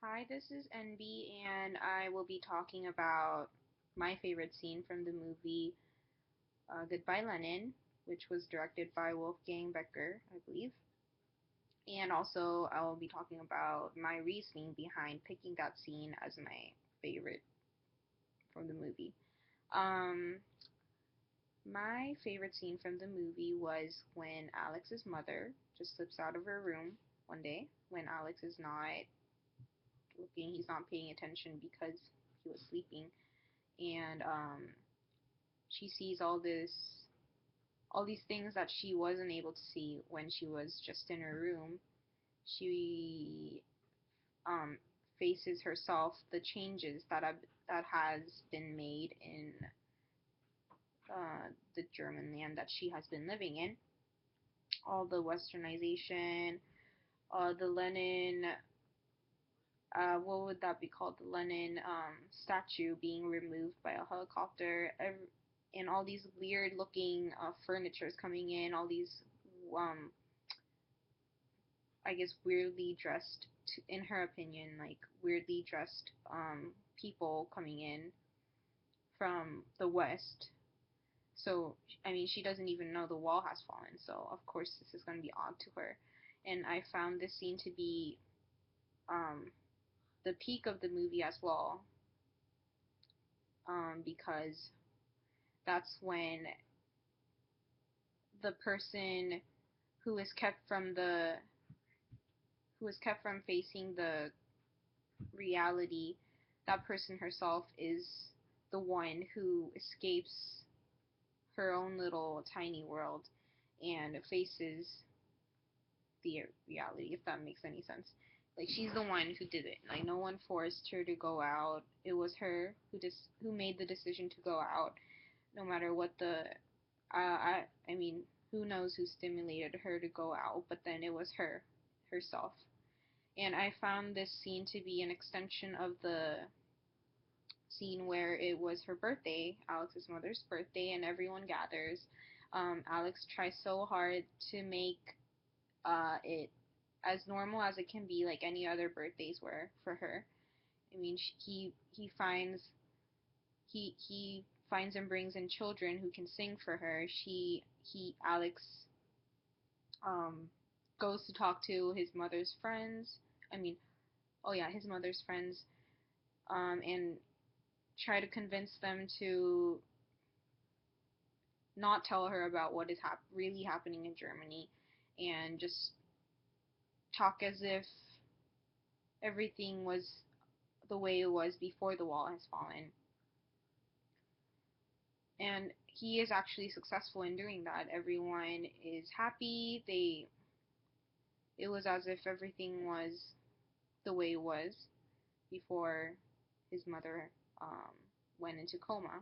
Hi, this is Eunbee, and I will be talking about my favorite scene from the movie Goodbye Lenin, which was directed by Wolfgang Becker, I believe. And also, I will be talking about my reasoning behind picking that scene as my favorite from the movie. Um, my favorite scene from the movie was when Alex's mother just slips out of her room one day when Alex is not looking, he's not paying attention because he was sleeping, and she sees all these things that she wasn't able to see when she was just in her room. She um, faces herself the changes that has been made in the German land that she has been living in. All the westernization, the Lenin, what would that be called? The Lenin statue being removed by a helicopter, and all these weird looking furnitures coming in, all these, um, I guess, weirdly dressed, in her opinion, like weirdly dressed people coming in from the West. So, I mean, she doesn't even know the wall has fallen, so of course this is going to be odd to her. And I found this scene to be um, the peak of the movie as well, because that's when the person who is kept from the who is kept from facing the reality, that person herself is the one who escapes her own little tiny world and faces the reality, if that makes any sense. Like, she's the one who did it. Like, no one forced her to go out. It was her who made the decision to go out, no matter what the I mean, who knows who stimulated her to go out, but then it was herself. And I found this scene to be an extension of the scene where it was her birthday, Alex's mother's birthday, and everyone gathers. Alex tries so hard to make it as normal as it can be, like any other birthdays were for her. I mean, he finds and brings in children who can sing for her. Alex um goes to talk to his mother's friends. I mean, oh yeah, his mother's friends, and try to convince them to not tell her about what is really happening in Germany, and just talk as if everything was the way it was before the wall has fallen. And he is actually successful in doing that. Everyone is happy. It was as if everything was the way it was before his mother um, went into coma.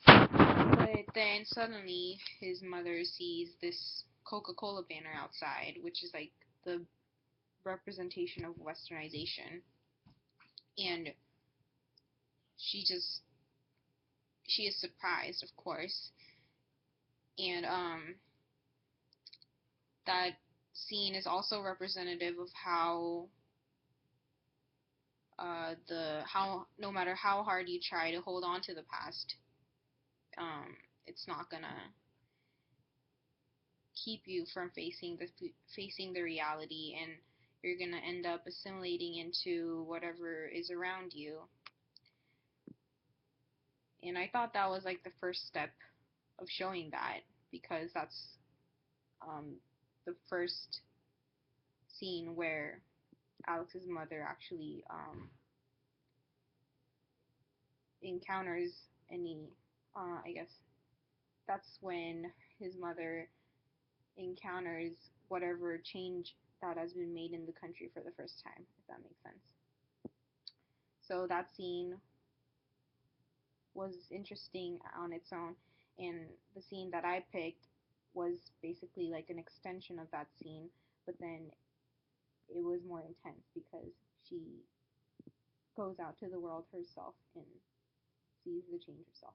But then suddenly his mother sees this Coca-Cola banner outside, which is like the representation of westernization, and she just she is surprised, of course. And that scene is also representative of how the how no matter how hard you try to hold on to the past, it's not gonna keep you from facing the reality, and you're gonna end up assimilating into whatever is around you. And I thought that was like the first step of showing that, because that's the first scene where Alex's mother actually encounters any. I guess that's when his mother encounters whatever change that has been made in the country for the first time, if that makes sense. So that scene was interesting on its own, and the scene that I picked was basically like an extension of that scene, but then it was more intense because she goes out to the world herself and sees the change herself,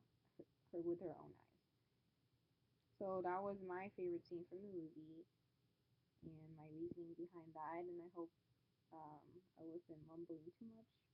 her with her own eyes. So that was my favorite scene from the movie and my reasoning behind that, and I hope I wasn't mumbling too much.